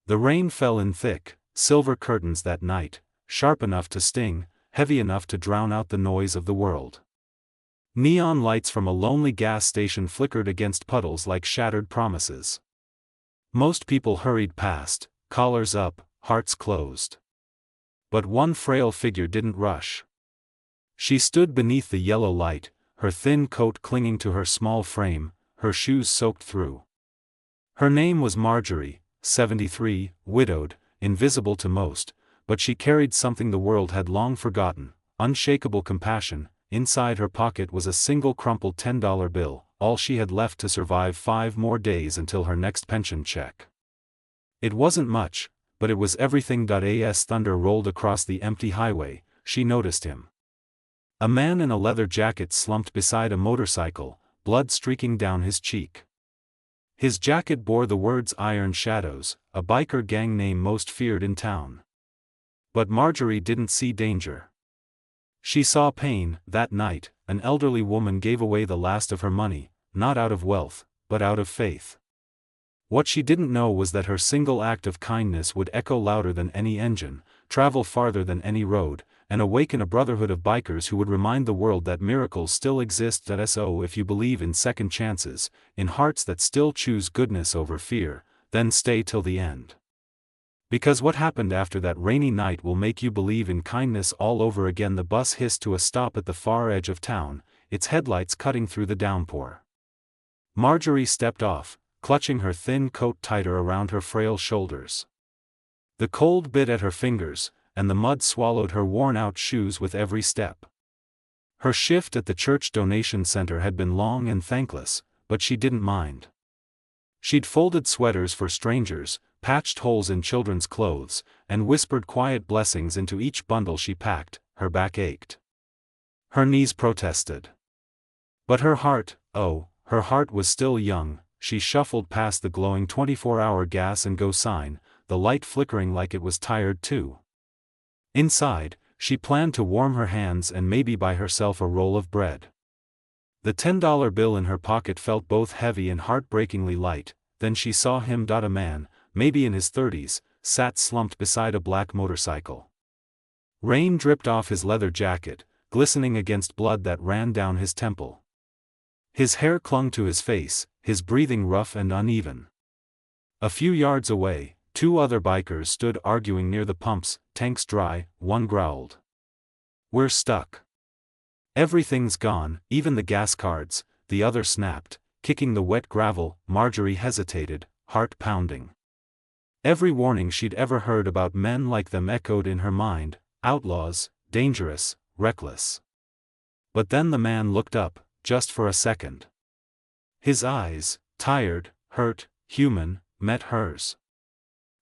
The rain fell in thick, silver curtains that night, sharp enough to sting, heavy enough to drown out the noise of the world. Neon lights from a lonely gas station flickered against puddles like shattered promises. Most people hurried past, collars up, hearts closed. But one frail figure didn't rush. She stood beneath the yellow light, her thin coat clinging to her small frame, her shoes soaked through. Her name was Marjorie, 73, widowed, invisible to most, but she carried something the world had long forgotten, unshakable compassion. Inside her pocket was a single crumpled $10 bill, all she had left to survive 5 more days until her next pension check. It wasn't much, but it was everything. As thunder rolled across the empty highway, she noticed him. A man in a leather jacket slumped beside a motorcycle, blood streaking down his cheek. His jacket bore the words Iron Shadows, a biker gang name most feared in town. But Marjorie didn't see danger. She saw pain. That night, an elderly woman gave away the last of her money, not out of wealth, but out of faith. What she didn't know was that her single act of kindness would echo louder than any engine, travel farther than any road, and awaken a brotherhood of bikers who would remind the world that miracles still exist. So if you believe in second chances, in hearts that still choose goodness over fear, then stay till the end. Because what happened after that rainy night will make you believe in kindness all over again. The bus hissed to a stop at the far edge of town, its headlights cutting through the downpour. Marjorie stepped off, clutching her thin coat tighter around her frail shoulders. The cold bit at her fingers, and the mud swallowed her worn-out shoes with every step. Her shift at the church donation center had been long and thankless, but she didn't mind. She'd folded sweaters for strangers, patched holes in children's clothes, and whispered quiet blessings into each bundle she packed. Her back ached. Her knees protested. But her heart, oh, her heart was still young. She shuffled past the glowing 24-hour gas and go sign, the light flickering like it was tired too. Inside, she planned to warm her hands and maybe buy herself a roll of bread. The $10 bill in her pocket felt both heavy and heartbreakingly light. Then she saw him. A man, maybe in his 30s, sat slumped beside a black motorcycle. Rain dripped off his leather jacket, glistening against blood that ran down his temple. His hair clung to his face, his breathing rough and uneven. A few yards away, 2 other bikers stood arguing near the pumps. Tanks dry, one growled. "We're stuck. Everything's gone, even the gas cards," the other snapped, kicking the wet gravel. Marjorie hesitated, heart pounding. Every warning she'd ever heard about men like them echoed in her mind: outlaws, dangerous, reckless. But then the man looked up, just for a second. His eyes, tired, hurt, human, met hers.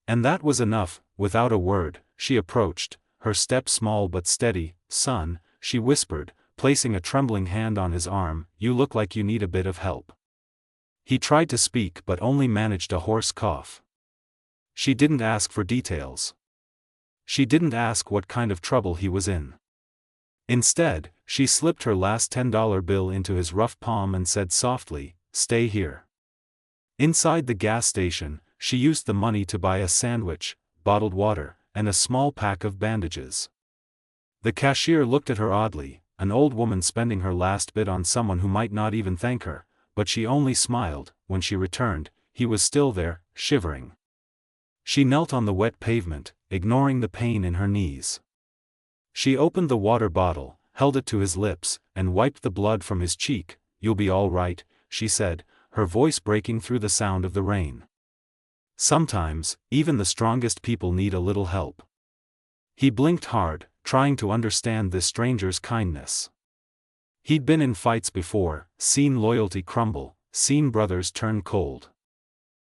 And that was enough. Without a word, she approached, her step small but steady. "Son," she whispered, placing a trembling hand on his arm, "you look like you need a bit of help." He tried to speak but only managed a hoarse cough. She didn't ask for details. She didn't ask what kind of trouble he was in. Instead, she slipped her last $10 bill into his rough palm and said softly, "Stay here." Inside the gas station, she used the money to buy a sandwich, bottled water, and a small pack of bandages. The cashier looked at her oddly, an old woman spending her last bit on someone who might not even thank her, but she only smiled. When she returned, he was still there, shivering. She knelt on the wet pavement, ignoring the pain in her knees. She opened the water bottle, held it to his lips, and wiped the blood from his cheek. "You'll be all right," she said, her voice breaking through the sound of the rain. Sometimes, even the strongest people need a little help. He blinked hard, trying to understand this stranger's kindness. He'd been in fights before, seen loyalty crumble, seen brothers turn cold.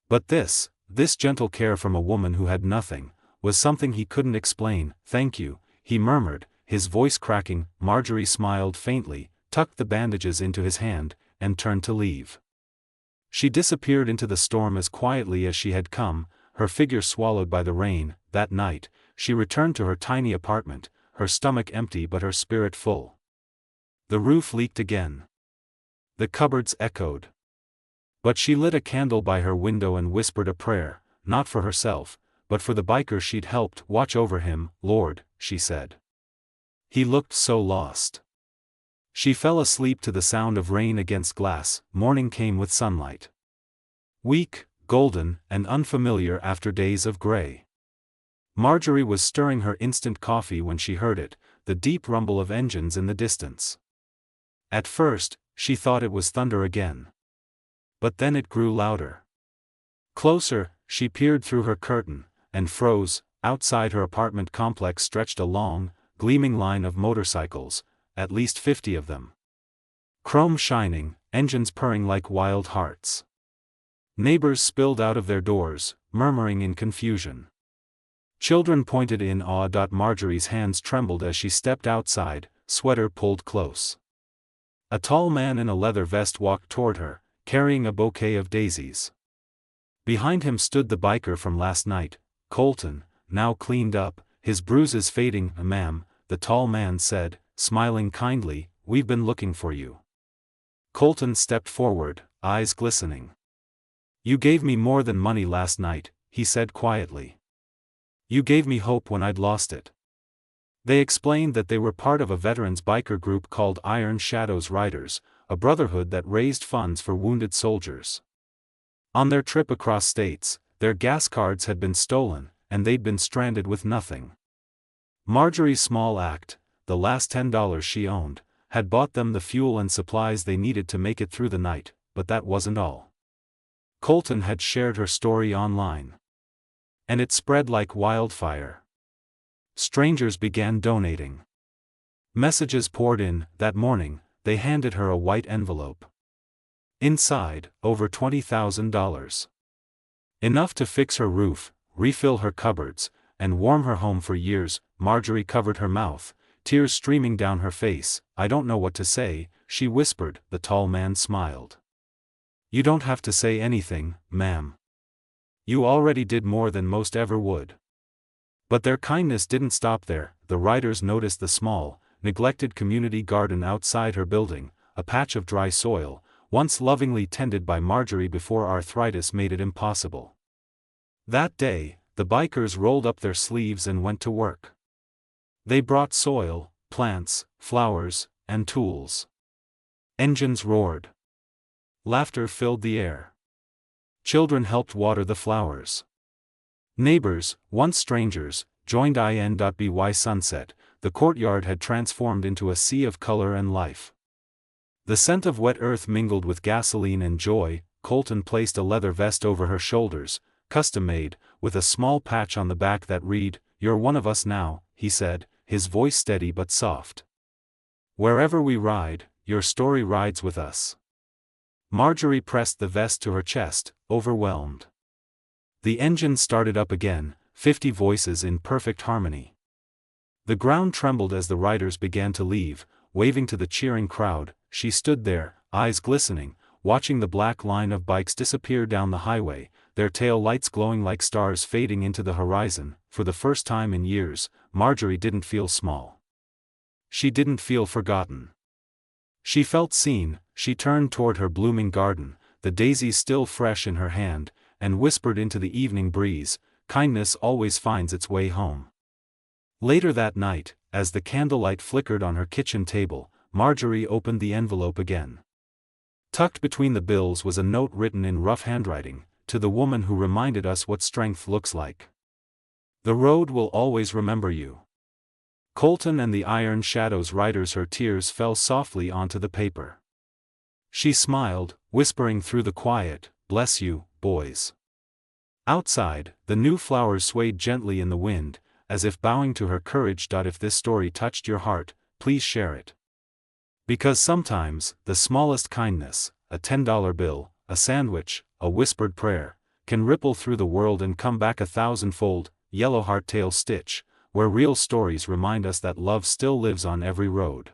But this gentle care from a woman who had nothing, was something he couldn't explain. "Thank you," he murmured, his voice cracking. Marjorie smiled faintly, tucked the bandages into his hand, and turned to leave. She disappeared into the storm as quietly as she had come, her figure swallowed by the rain. That night, she returned to her tiny apartment, her stomach empty but her spirit full. The roof leaked again. The cupboards echoed. But she lit a candle by her window and whispered a prayer, not for herself, but for the biker she'd helped watch over him. Lord, she said. He looked so lost. She fell asleep to the sound of rain against glass. Morning came with sunlight. Weak, golden, and unfamiliar after days of gray. Marjorie was stirring her instant coffee when she heard it, the deep rumble of engines in the distance. At first, she thought it was thunder again. But then it grew louder. Closer, she peered through her curtain, and froze. Outside her apartment complex stretched a long, gleaming line of motorcycles, at least 50 of them. Chrome shining, engines purring like wild hearts. Neighbors spilled out of their doors, murmuring in confusion. Children pointed in awe. Marjorie's hands trembled as she stepped outside, sweater pulled close. A tall man in a leather vest walked toward her, carrying a bouquet of daisies. Behind him stood the biker from last night, Colton, now cleaned up, his bruises fading. "Ma'am," the tall man said, smiling kindly, "we've been looking for you." Colton stepped forward, eyes glistening. "You gave me more than money last night," he said quietly. "You gave me hope when I'd lost it." They explained that they were part of a veterans biker group called Iron Shadows Riders, a brotherhood that raised funds for wounded soldiers. On their trip across states, their gas cards had been stolen, and they'd been stranded with nothing. Marjorie's small act, the last $10 she owned, had bought them the fuel and supplies they needed to make it through the night, but that wasn't all. Colton had shared her story online. And it spread like wildfire. Strangers began donating. Messages poured in. That morning, they handed her a white envelope. Inside, over $20,000. Enough to fix her roof, refill her cupboards, and warm her home for years. Marjorie covered her mouth, tears streaming down her face. "I don't know what to say," she whispered. The tall man smiled. "You don't have to say anything, ma'am. You already did more than most ever would." But their kindness didn't stop there. The riders noticed the small, neglected community garden outside her building, a patch of dry soil, once lovingly tended by Marjorie before arthritis made it impossible. That day, the bikers rolled up their sleeves and went to work. They brought soil, plants, flowers, and tools. Engines roared. Laughter filled the air. Children helped water the flowers. Neighbors, once strangers, joined in.by sunset. The courtyard had transformed into a sea of color and life. The scent of wet earth mingled with gasoline and joy. Colton placed a leather vest over her shoulders, custom-made, with a small patch on the back that read, "You're one of us now," he said, his voice steady but soft. "Wherever we ride, your story rides with us." Marjorie pressed the vest to her chest, overwhelmed. The engine started up again, 50 voices in perfect harmony. The ground trembled as the riders began to leave, waving to the cheering crowd. She stood there, eyes glistening, watching the black line of bikes disappear down the highway, their tail lights glowing like stars fading into the horizon. For the first time in years, Marjorie didn't feel small. She didn't feel forgotten. She felt seen. She turned toward her blooming garden, the daisies still fresh in her hand, and whispered into the evening breeze, "Kindness always finds its way home." Later that night, as the candlelight flickered on her kitchen table, Marjorie opened the envelope again. Tucked between the bills was a note written in rough handwriting, "To the woman who reminded us what strength looks like. The road will always remember you." Colton and the Iron Shadows Riders. Her tears fell softly onto the paper. She smiled, whispering through the quiet, "Bless you, boys." Outside, the new flowers swayed gently in the wind, as if bowing to her courage. If this story touched your heart, please share it. Because sometimes, the smallest kindness, a $10 bill, a sandwich, a whispered prayer, can ripple through the world and come back 1,000-fold. Yellow Hearttail Stitch, where real stories remind us that love still lives on every road.